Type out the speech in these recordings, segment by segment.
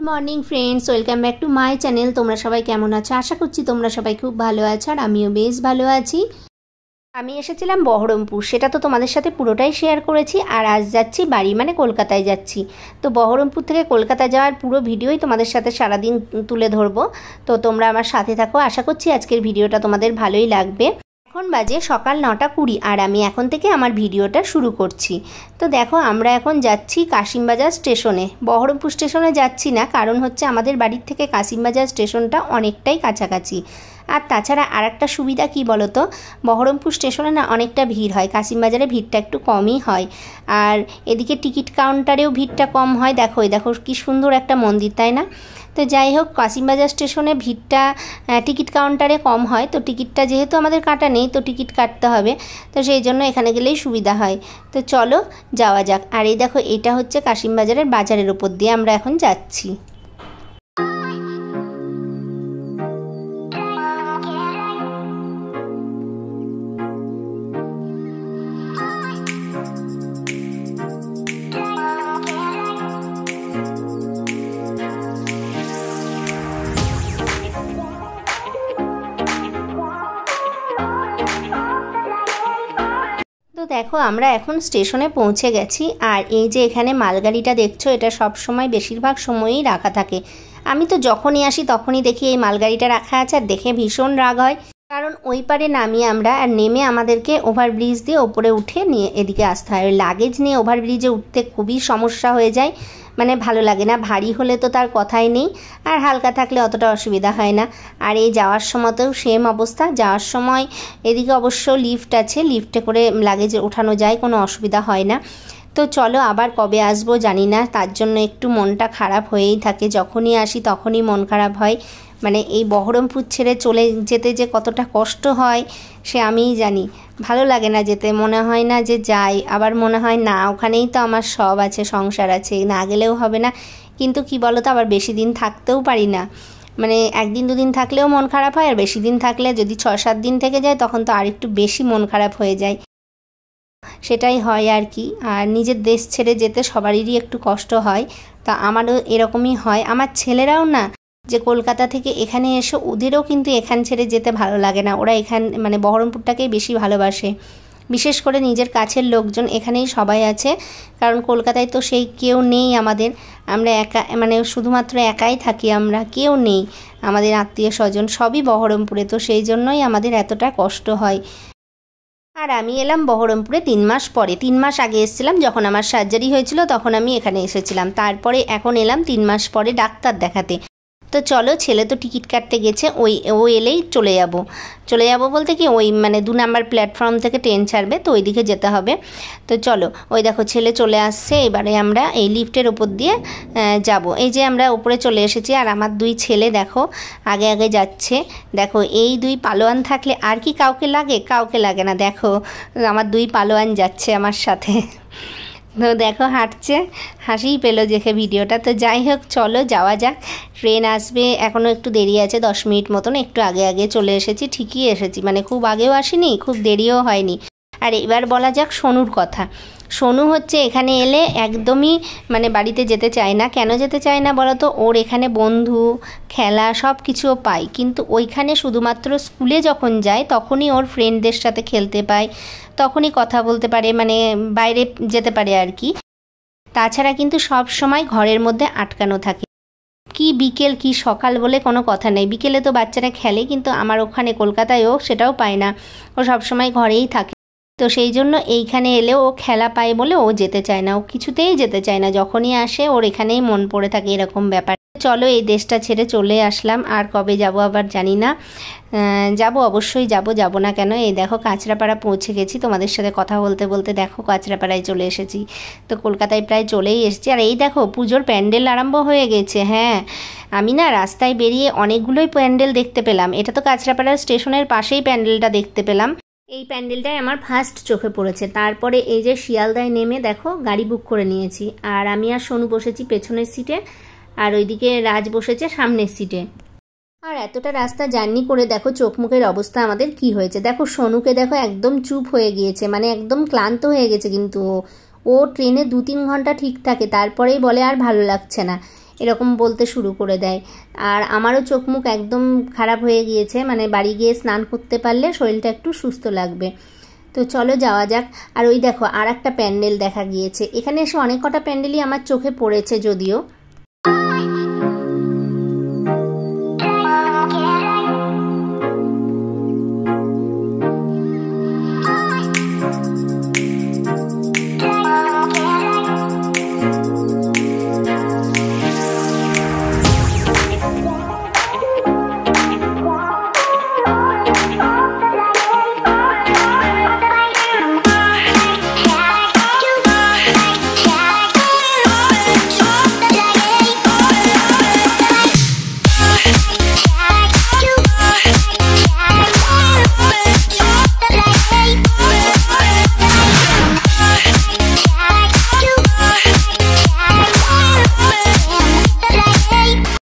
Morning friends, welcome back to my channel. তোমরা সবাই কেমন আছো? আশা করছি তোমরা সবাই খুব ভালো আছো, আর আমিও বেশ ভালো আছি। আমি এসেছিলাম বহরমপুর, সেটা তো তোমাদের সাথে পুরোটাই শেয়ার করেছি। আর আজ যাচ্ছি বাড়ি, মানে কলকাতায় যাচ্ছি। তো বহরমপুর থেকে কলকাতা যাওয়ার পুরো ভিডিওই তোমাদের সাথে সারাদিন তুলে ধরবো। তো তোমরা আমার সাথে থাকো, আশা করছি আজকের ভিডিওটা তোমাদের ভালোই লাগবে। এখন বাজে সকাল 9:20 আর আমি এখন থেকে আমার ভিডিওটা শুরু করছি। তো দেখো, আমরা এখন যাচ্ছি কাশিমবাজার স্টেশনে। বহরমপুর স্টেশনে যাচ্ছি না, কারণ হচ্ছে আমাদের বাড়ির থেকে কাশিমবাজার স্টেশনটা অনেকটাই কাছাকাছি। আর তাছাড়া আর একটা সুবিধা কি বলো তো, বহরমপুর স্টেশনে না অনেকটা ভিড় হয়, কাশিমবাজারে ভিড়টা একটু কমই হয়। আর এদিকে টিকিট কাউন্টারেও ভিড়টা কম হয়। দেখো দেখো কি সুন্দর একটা মন্দির, তাই না? তো যাই হোক, কাশিমবাজার স্টেশনে ভিড়টা টিকিট কাউন্টারে কম হয়। তো টিকিটটা যেহেতু আমাদের কাটা নেই, তো টিকিট কাটতে হবে, তো সেই জন্য এখানে গেলেই সুবিধা হয়। তো চলো যাওয়া যাক। আর এই দেখো, এটা হচ্ছে কাশিমবাজারের বাজারের ওপর দিয়ে আমরা এখন যাচ্ছি। দেখো, আমরা এখন স্টেশনে পৌঁছে গেছি। আর এই যে এখানে মালগাড়িটা দেখছো, এটা সব সময় বেশিরভাগ সময়ই রাখা থাকে। আমি তো যখনই আসি তখনই দেখি এই মালগাড়িটা রাখা আছে, আর দেখে ভীষণ রাগ হয়। কারণ ওই পারে নামি আমরা, আর নেমে আমাদেরকে ওভারব্রিজ দিয়ে ওপরে উঠে নিয়ে এদিকে আসতে হয়। লাগেজ নিয়ে ওভারব্রিজে উঠতে খুবই সমস্যা হয়ে যায়, মানে ভালো লাগে না। ভারী হলে তো তার কথাই নেই, আর হালকা থাকলে অতটা অসুবিধা হয় না। আর এই যাওয়ার সময়তেও সেম অবস্থা। যাওয়ার সময় এদিকে অবশ্য লিফট আছে, লিফটে করে লাগেজ ওঠানো যায়, কোনো অসুবিধা হয় না। তো চলো, আবার কবে আসবো জানি না, তার জন্য একটু মনটা খারাপ হয়েই থাকে। যখনই আসি তখনই মন খারাপ হয়। মানে এই বহরমপুর ছেড়ে চলে যেতে যে কতটা কষ্ট হয় সে আমিই জানি। ভালো লাগে না যেতে, মনে হয় না যে যাই, আবার মনে হয় না ওখানেই তো আমার সব আছে, সংসার আছে, না গেলেও হবে না। কিন্তু কি বলো তো, আবার বেশি দিন থাকতেও পারি না। মানে একদিন দুদিন থাকলেও মন খারাপ হয়, আর বেশি দিন থাকলে যদি 6-7 দিন থেকে যায় তখন তো আর একটু বেশি মন খারাপ হয়ে যায়। সেটাই হয় আর কি। আর নিজের দেশ ছেড়ে যেতে সবারই একটু কষ্ট হয়, তা আমারও এরকমই হয়। আমার ছেলেরাও না, যে কলকাতা থেকে এখানে এসে ওদেরও কিন্তু এখান ছেড়ে যেতে ভালো লাগে না। ওরা মানে বহরমপুরটাকেই বেশি ভালোবাসে। বিশেষ করে নিজের কাছের লোকজন এখানেই সবাই আছে, কারণ কলকাতায় তো সেই কেউ নেই আমাদের। আমরা একা, মানে শুধুমাত্র একাই থাকি, আমরা কেউ নেই। আমাদের আত্মীয় স্বজন সবই বহরমপুরে, তো সেই জন্যই আমাদের এতটা কষ্ট হয়। আর আমি এলাম বহরমপুরে 3 মাস পরে। 3 মাস আগে এসেছিলাম, যখন আমার সার্জারি হয়েছিল তখন আমি এখানে এসেছিলাম। তারপরে এখন এলাম 3 মাস পরে ডাক্তার দেখাতে। তো চলো, ছেলে তো টিকিট কাটতে গেছে, ও এলেই চলে যাব বলতে কি, ওই মানে 2 নাম্বার প্ল্যাটফর্ম থেকে ট্রেন ছাড়বে, তো ওইদিকে যেতে হবে। তো চলো, ওই দেখো ছেলে চলে আসছে। এবারে আমরা এই লিফটের ওপর দিয়ে যাব। এই যে আমরা উপরে চলে এসেছি, আর আমার 2 ছেলে দেখো আগে আগে যাচ্ছে। দেখো, এই 2 পালোয়ান থাকলে আর কি কাউকে লাগে না। দেখো আমার 2 পালোয়ান যাচ্ছে আমার সাথে। তো দেখো হাঁটছে, হাসিই পেলো দেখে ভিডিওটা। তো যাই হোক, চলো যাওয়া যাক। ট্রেন আসবে, এখনও একটু দেরি আছে, 10 মিনিট মতন। একটু আগে আগে চলে এসেছি, ঠিকই এসেছি, মানে খুব আগেও আসিনি, খুব দেরিও হয়নি। আর এবার বলা যাক সোনুর কথা। সোনু হচ্ছে এখানে এলে একদমই মানে বাড়িতে যেতে চায় না। কেন যেতে চায় না বলো তো? ওর এখানে বন্ধু, খেলা সব কিছুও পায়, কিন্তু ওইখানে শুধুমাত্র স্কুলে যখন যায় তখনই ওর ফ্রেন্ডদের সাথে খেলতে পায়, তখনই কথা বলতে পারে, মানে বাইরে যেতে পারে আর কি। তাছাড়া কিন্তু সব সময় ঘরের মধ্যে আটকানো থাকে। কি বিকেল কি সকাল বলে কোনো কথা নেই। বিকেলে তো বাচ্চারা খেলে, কিন্তু আমার ওখানে কলকাতায়ও সেটাও পায় না, ও সবসময় ঘরেই থাকে। তো সেই জন্য এইখানে এলেও ও খেলা পায় বলে ও যেতে চায় না, ও কিছুতেই যেতে চায় না। যখনই আসে ওর এখানেই মন পড়ে থাকে, এরকম ব্যাপার। চলো, এই দেশটা ছেড়ে চলে আসলাম, আর কবে যাব আবার জানি না। যাব, অবশ্যই যাব না কেন। এই দেখো কাঁচরাপাড়া পৌঁছে গেছি। তোমাদের সাথে কথা বলতে বলতে দেখো কাঁচরাপাড়ায় চলে এসেছি। তো কলকাতায় প্রায় চলেই এসেছি। আর এই দেখো পুজোর প্যান্ডেল আরম্ভ হয়ে গেছে। হ্যাঁ, আমি না রাস্তায় বেরিয়ে অনেকগুলোই প্যান্ডেল দেখতে পেলাম। এটা তো কাঁচরাপাড়া স্টেশনের পাশেই প্যান্ডেলটা দেখতে পেলাম। এই প্যান্ডেলটাই আমার ফার্স্ট চোখে পড়েছে। তারপরে এই যে শিয়ালদায় নেমে দেখো গাড়ি বুক করে নিয়েছি, আর আমি আর সোনু বসেছি পেছনের সিটে, আর ওইদিকে রাজ বসেছে সামনের সিটে। আর এতটা রাস্তা জার্নি করে দেখো চোখ মুখের অবস্থা আমাদের কি হয়েছে। দেখো সোনুকে দেখো একদম চুপ হয়ে গিয়েছে, মানে একদম ক্লান্ত হয়ে গেছে। কিন্তু ও ট্রেনে 2-3 ঘন্টা ঠিক থাকে, তারপরেই বলে আর ভালো লাগছে না। এরকম বলতে শুরু করে দেয়। আর আমারও চোখ মুখ একদম খারাপ হয়ে গিয়েছে, মানে বাড়ি গিয়ে স্নান করতে পারলে শরীরটা একটু সুস্থ লাগবে। তো চলো যাওয়া যাক। আর ওই দেখো আর একটা প্যান্ডেল দেখা গিয়েছে। এখানে এসে অনেক কটা প্যান্ডেলই আমার চোখে পড়েছে যদিও।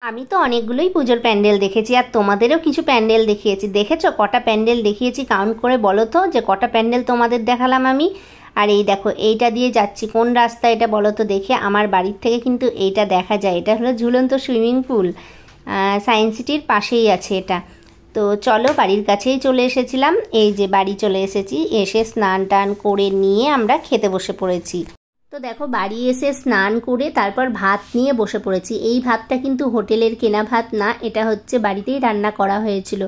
আমি তো অনেকগুলোই পুজোর প্যান্ডেল দেখেছি, আর তোমাদেরও কিছু প্যান্ডেল দেখিয়েছি। দেখেছো কটা প্যান্ডেল দেখিয়েছি? কাউন্ট করে বলো তো যে কটা প্যান্ডেল তোমাদের দেখালাম আমি। আর এই দেখো এইটা দিয়ে যাচ্ছি, কোন রাস্তা এটা বলো তো দেখে। আমার বাড়ির থেকে কিন্তু এইটা দেখা যায়। এটা হলো ঝুলন্ত সুইমিং পুল, সায়েন্স সিটির পাশেই আছে এটা। তো চলো বাড়ির কাছেই চলে এসেছিলাম। এই যে বাড়ি চলে এসেছি, এসে স্নান টান করে নিয়ে আমরা খেতে বসে পড়েছি। তো দেখো বাড়ি এসে স্নান করে তারপর ভাত নিয়ে বসে পড়েছি। এই ভাতটা কিন্তু হোটেলের কেনা ভাত না, এটা হচ্ছে বাড়িতেই রান্না করা হয়েছিল।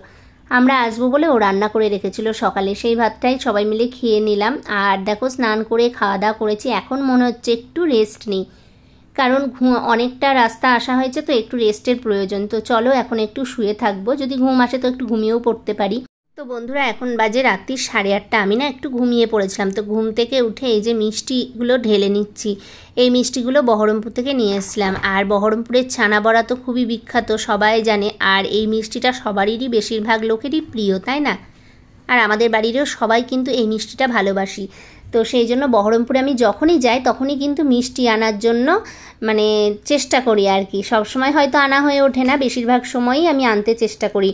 আমরা আসবো বলে ও রান্না করে রেখেছিল সকালে, সেই ভাতটাই সবাই মিলে খেয়ে নিলাম। আর দেখো স্নান করে খাওয়া দাওয়া করেছি, এখন মনে হচ্ছে একটু রেস্ট নিই, কারণ অনেকটা রাস্তা আসা হয়েছে তো একটু রেস্টের প্রয়োজন। তো চলো এখন একটু শুয়ে থাকবো, যদি ঘুম আসে তো একটু ঘুমিয়েও পড়তে পারি। তো বন্ধুরা এখন বাজে রাত্রি 8:30। আমি না একটু ঘুমিয়ে পড়েছিলাম, তো ঘুম থেকে উঠে এই যে মিষ্টিগুলো ঢেলে নিচ্ছি। এই মিষ্টিগুলো বহরমপুর থেকে নিয়ে এসেছিলাম। আর বহরমপুরের ছানা বড়া তো খুবই বিখ্যাত, সবাই জানে। আর এই মিষ্টিটা সবারই বেশিরভাগ লোকেরই প্রিয়, তাই না? আর আমাদের বাড়িরও সবাই কিন্তু এই মিষ্টিটা ভালোবাসি। তো সেই জন্য বহরমপুরে আমি যখনই যাই তখনই কিন্তু মিষ্টি আনার জন্য মানে চেষ্টা করি আর কি। সবসময় হয়তো আনা হয়ে ওঠে না, বেশিরভাগ সময়ই আমি আনতে চেষ্টা করি।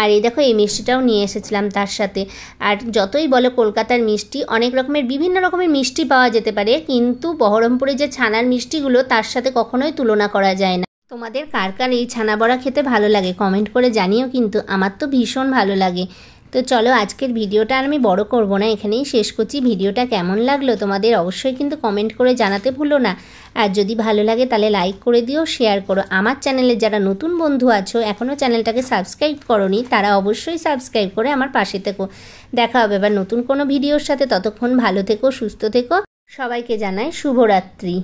আর এই দেখো এই মিষ্টিটাও নিয়ে এসেছিলাম তার সাথে। আর যতই বলো কলকাতার মিষ্টি, অনেক রকমের বিভিন্ন রকমের মিষ্টি পাওয়া যেতে পারে, কিন্তু বহরমপুরে যে ছানার মিষ্টিগুলো তার সাথে কখনোই তুলনা করা যায় না। তোমাদের কার কার এই ছানা বড়া খেতে ভালো লাগে কমেন্ট করে জানিও, কিন্তু আমার তো ভীষণ ভালো লাগে। তো চলো আজকের ভিডিওটা আর আমি বড় করব না, এখানেই শেষ করছি। ভিডিওটা কেমন লাগলো তোমাদের অবশ্যই কিন্তু কমেন্ট করে জানাতে ভুলো না। আর যদি ভালো লাগে তাহলে লাইক করে দিও, শেয়ার করো। আমার চ্যানেলে যারা নতুন বন্ধু আছো এখনও চ্যানেলটাকে সাবস্ক্রাইব করোনি, তারা অবশ্যই সাবস্ক্রাইব করে আমার পাশে থেকো। দেখা হবে এবার নতুন কোনো ভিডিওর সাথে। ততক্ষণ ভালো থেকো, সুস্থ থেকো। সবাইকে জানাই শুভরাত্রি।